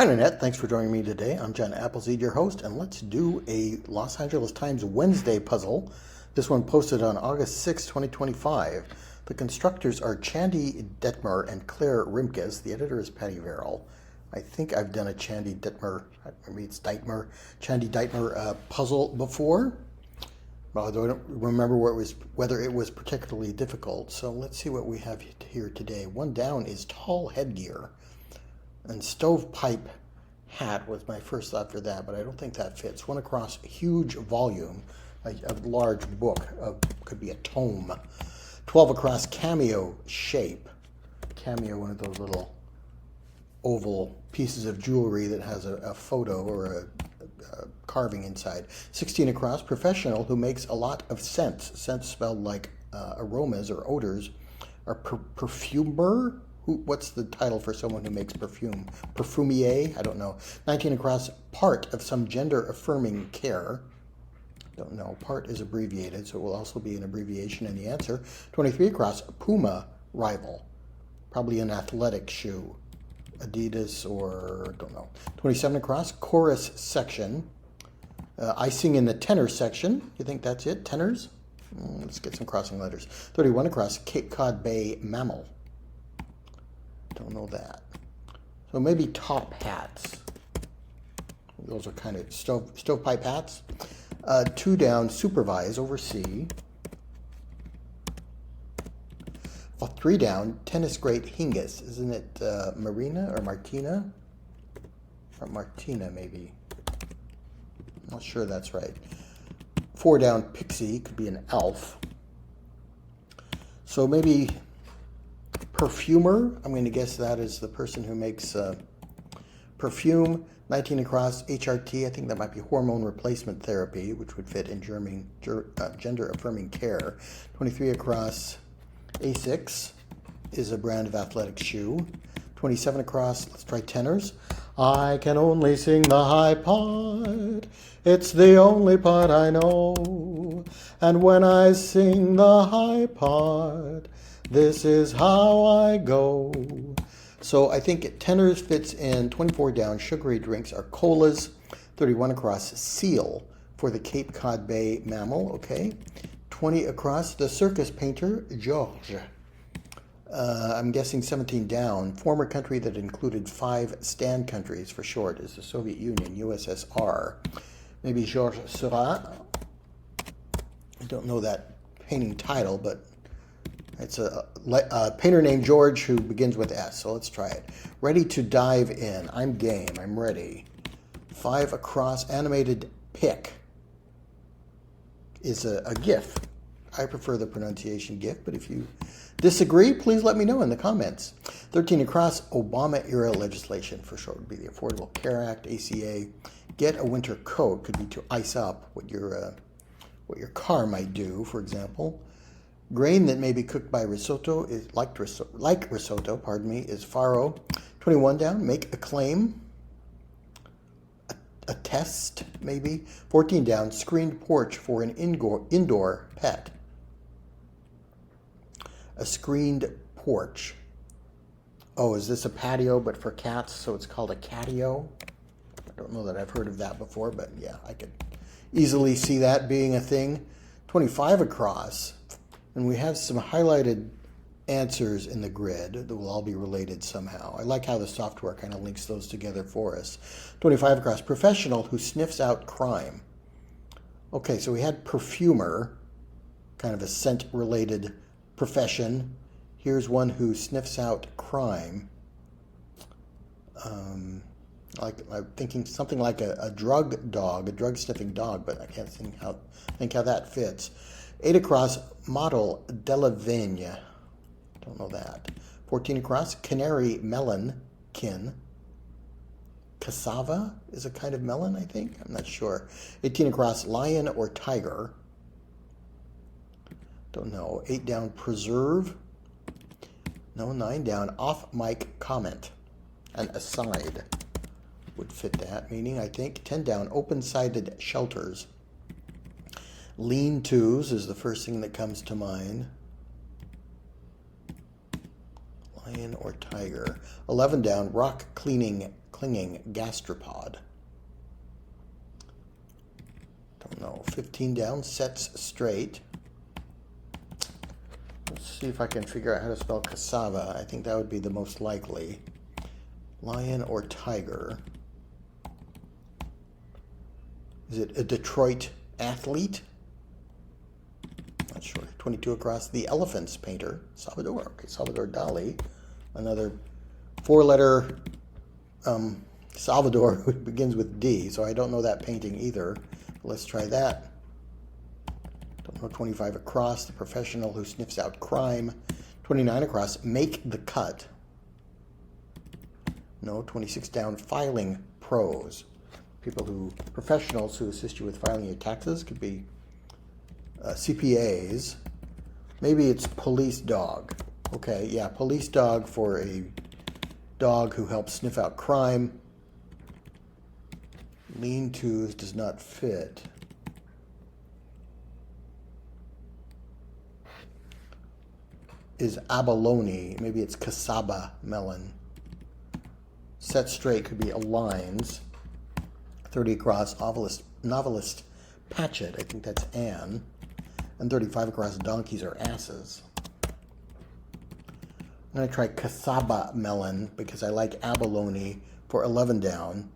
Hi, Nanette. Thanks for joining me today. I'm John Appleseed, your host, and let's do a Los Angeles Times Wednesday puzzle. This one posted on August 6, 2025. The constructors are Chandi, Deitmer, and Claire Rimkus. The editor is Patty Verrill. I think I've done a Chandi, Deitmer, maybe it's Deitmer, Chandi, Deitmer puzzle before. Although I don't remember whether it was particularly difficult. So let's see what we have here today. One down is tall headgear. And stovepipe hat was my first thought for that, but I don't think that fits. One across, huge volume, a large book, could be a tome. 12 across, cameo shape. Cameo, one of those little oval pieces of jewelry that has a photo or a carving inside. 16 across, professional who makes a lot of scents. Scents spelled like aromas or odors. Or perfumer? What's the title for someone who makes perfume? Perfumier? I don't know. 19 across, part of some gender-affirming care. Don't know. Part is abbreviated, so it will also be an abbreviation in the answer. 23 across, Puma rival. Probably an athletic shoe. Adidas or, don't know. 27 across, chorus section. I sing in the tenor section. You think that's it? Tenors? Let's get some crossing letters. 31 across, Cape Cod Bay mammal. Don't know that. So maybe top hats. Those are kind of stovepipe hats. 2 down, supervise, oversee. 3 down, tennis great Hingis. Isn't it Marina or Martina? Or Martina, maybe. I'm not sure that's right. 4 down, pixie, could be an elf. So maybe perfumer, I'm going to guess that is the person who makes perfume. 19 across, HRT, I think that might be hormone replacement therapy, which would fit in gender-affirming care. 23 across, Asics is a brand of athletic shoe. 27 across, let's try tenors. I can only sing the high part, it's the only part I know. And when I sing the high part, this is how I go. So I think tenors fits in. 24 down, sugary drinks are colas. 31 across, seal for the Cape Cod Bay mammal, okay. 20 across, the circus painter, George. I'm guessing 17 down, former country that included 5 stand countries for short is the Soviet Union, USSR. Maybe Georges Seurat. I don't know that painting title, but it's a painter named George who begins with S, so let's try it. Ready to dive in. I'm game. I'm ready. 5 across, animated pic is a GIF. I prefer the pronunciation GIF, but if you disagree, please let me know in the comments. 13 across, Obama-era legislation, for short, would be the Affordable Care Act, ACA. Get a winter coat could be to ice up what your car might do, for example. Grain that may be cooked by risotto is like risotto, pardon me, is farro. 21 down, make a claim. A test, maybe. 14 down, screened porch for an indoor pet. A screened porch. Oh, is this a patio but for cats, so it's called a catio? I don't know that I've heard of that before, but yeah, I could easily see that being a thing. 25 across. And we have some highlighted answers in the grid that will all be related somehow. I like how the software kind of links those together for us. 25 across, professional who sniffs out crime. Okay, so we had perfumer, kind of a scent-related profession. Here's one who sniffs out crime. I'm thinking something like a drug dog, a drug-sniffing dog, but I can't think how that fits. 8 across, model Delavigne. Don't know that. 14 across, canary melon kin. Cassava is a kind of melon, I think. I'm not sure. 18 across, lion or tiger. Don't know. 8 down, preserve. No. 9 down, off-mic comment. An aside would fit that meaning, I think. 10 down, open-sided shelters. Lean-tos is the first thing that comes to mind. Lion or tiger. 11 down, rock cleaning clinging gastropod. Don't know. 15 down, sets straight. Let's see if I can figure out how to spell cassava. I think that would be the most likely. Lion or tiger. Is it a Detroit athlete? Not sure. 22 across. The Elephants painter. Salvador. Okay, Salvador Dali. Another four-letter Salvador who begins with D, so I don't know that painting either. Let's try that. Don't know. 25 across. The professional who sniffs out crime. 29 across. Make the cut. No. 26 down. Filing pros. Professionals who assist you with filing your taxes. Could be CPAs. Maybe it's police dog. Okay, yeah, police dog for a dog who helps sniff out crime. Lean-tos does not fit. Is abalone. Maybe it's cassava melon. Set straight could be aligns. 30 across, novelist Patchett. I think that's Anne. And 35 across, donkeys or asses. I'm going to try cassava melon because I like abalone for 11 down.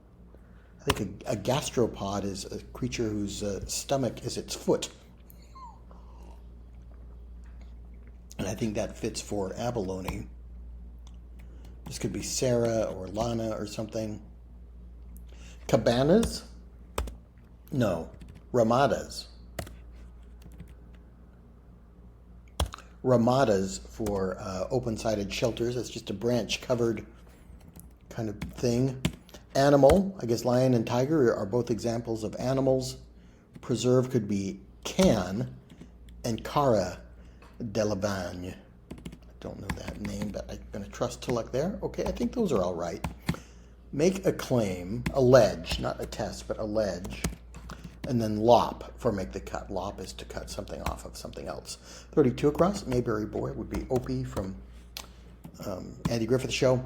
I think a gastropod is a creature whose stomach is its foot. And I think that fits for abalone. This could be Sarah or Lana or something. Cabanas? No. Ramadas. Ramadas for open-sided shelters. That's just a branch-covered kind of thing. Animal. I guess lion and tiger are both examples of animals. Preserve could be can. And cara de la Bagne. I don't know that name, but I'm going to trust to luck there. Okay, I think those are all right. Make a claim. Allege. Not attest, but allege. And then lop for make the cut. Lop is to cut something off of something else. 32 across. Mayberry Boy would be Opie from Andy Griffith Show.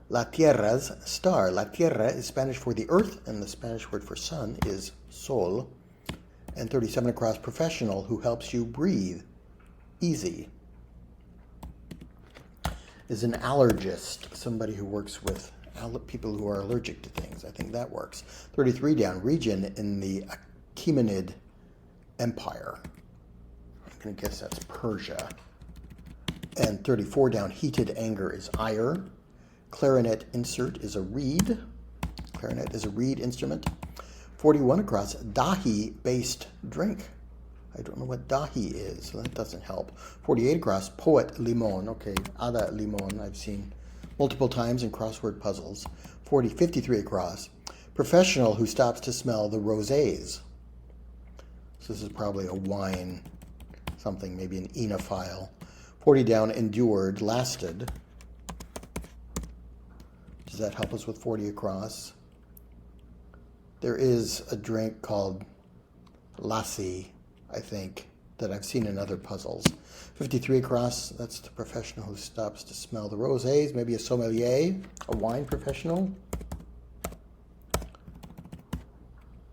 La Tierra's star. La Tierra is Spanish for the earth, and the Spanish word for sun is sol. And 37 across. Professional who helps you breathe. Easy. Is an allergist. Somebody who works with people who are allergic to things. I think that works. 33 down. Region in the Achaemenid Empire. I'm going to guess that's Persia. And 34 down. Heated anger is ire. Clarinet insert is a reed. Clarinet is a reed instrument. 41 across. Dahi-based drink. I don't know what dahi is, so that doesn't help. 48 across. Poet limon. Okay, Ada limon I've seen multiple times in crossword puzzles. 53 across. Professional who stops to smell the rosés. So this is probably a wine, something, maybe an enophile. 40 down, endured, lasted. Does that help us with 40 across? There is a drink called lassi, I think, that I've seen in other puzzles. 53 across, that's the professional who stops to smell the rosés. Maybe a sommelier, a wine professional.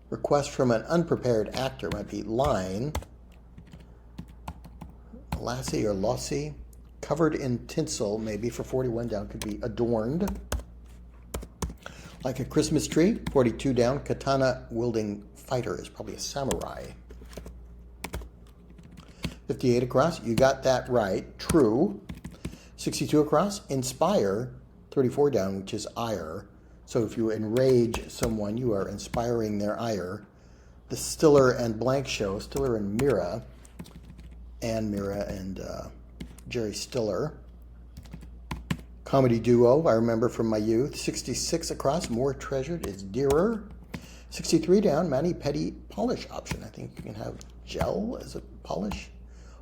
Request from an unprepared actor might be line. Lassie or lossy. Covered in tinsel, maybe for 41 down, could be adorned. Like a Christmas tree. 42 down, katana wielding fighter is probably a samurai. 58 across, you got that right, true. 62 across, inspire. 34 down, which is ire. So if you enrage someone, you are inspiring their ire. The Stiller and Blank Show, Stiller and Mira, Ann Mira and Jerry Stiller. Comedy duo, I remember from my youth. 66 across, more treasured is dearer. 63 down, mani-pedi polish option. I think you can have gel as a polish.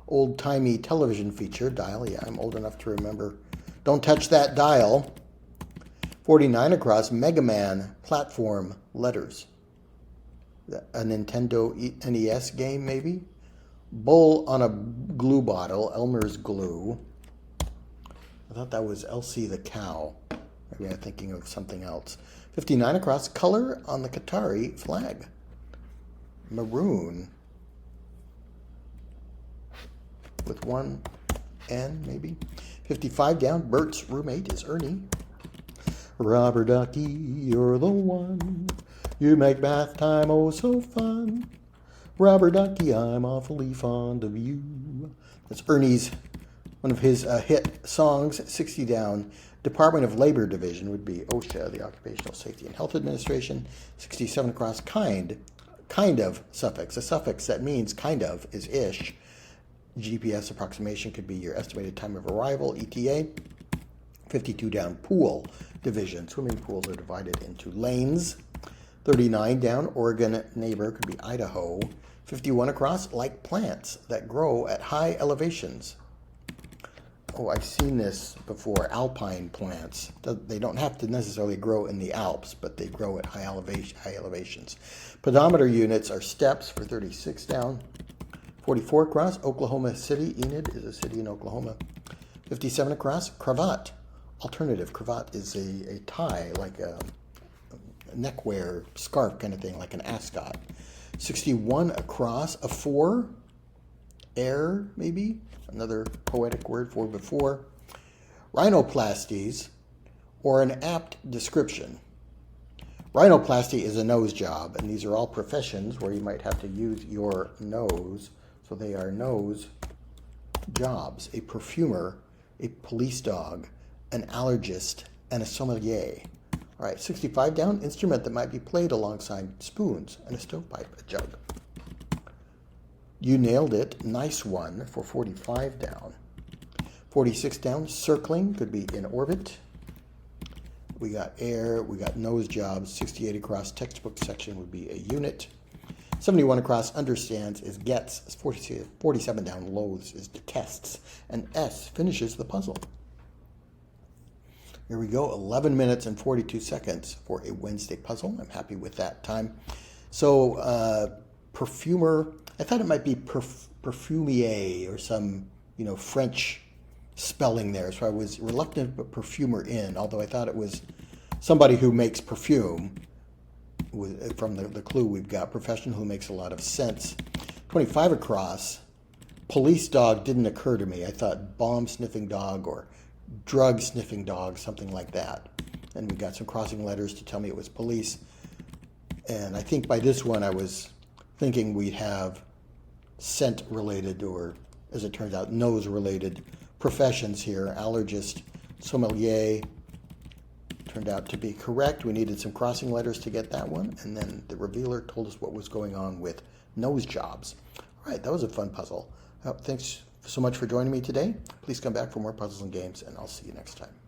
Old-timey television feature, dial. Yeah, I'm old enough to remember. Don't touch that dial. 49 across, Mega Man platform letters. A Nintendo NES game, maybe? Bull on a glue bottle, Elmer's glue. I thought that was Elsie the cow. Maybe I'm thinking of something else. 59 across. Color on the Qatari flag. Maroon. With one N, maybe. 55 down. Bert's roommate is Ernie. Rubber ducky, you're the one. You make bath time oh so fun. Rubber ducky, I'm awfully fond of you. That's Ernie's, one of his hit songs. 60 down. Department of Labor Division would be OSHA, the Occupational Safety and Health Administration. 67 across. Kind of suffix. A suffix that means kind of is ish. GPS approximation could be your estimated time of arrival, ETA. 52 down. Pool division. Swimming pools are divided into lanes. 39 down. Oregon neighbor could be Idaho. 51 across. Like plants that grow at high elevations. Oh, I've seen this before. Alpine plants. They don't have to necessarily grow in the Alps, but they grow at high elevations. Pedometer units are steps for 36 down. 44 across. Oklahoma City. Enid is a city in Oklahoma. 57 across. Cravat. Alternative. Cravat is a tie, like a neckwear, scarf kind of thing, like an ascot. 61 across. A 4. Air, maybe. Another poetic word for before. Rhinoplasties, or an apt description. Rhinoplasty is a nose job, and these are all professions where you might have to use your nose. So they are nose jobs. A perfumer, a police dog, an allergist, and a sommelier. All right, 65 down. Instrument that might be played alongside spoons and a stovepipe, a jug. You nailed it. Nice one for 45 down. 46 down. Circling could be in orbit. We got air. We got nose jobs. 68 across. Textbook section would be a unit. 71 across. Understands is gets. 47 down. Loathes is detests. And S finishes the puzzle. Here we go. 11 minutes and 42 seconds for a Wednesday puzzle. I'm happy with that time. So, perfumer. I thought it might be perfumier or some, French spelling there. So I was reluctant to put perfumer in, although I thought it was somebody who makes perfume. From the clue we've got, profession who makes a lot of sense. 25 across. Police dog didn't occur to me. I thought bomb sniffing dog or drug sniffing dog, something like that. And we got some crossing letters to tell me it was police. And I think by this one I was thinking we'd have scent-related, or as it turns out, nose-related professions here. Allergist, sommelier turned out to be correct. We needed some crossing letters to get that one, and then the revealer told us what was going on with nose jobs. All right, that was a fun puzzle. Thanks so much for joining me today. Please come back for more puzzles and games, and I'll see you next time.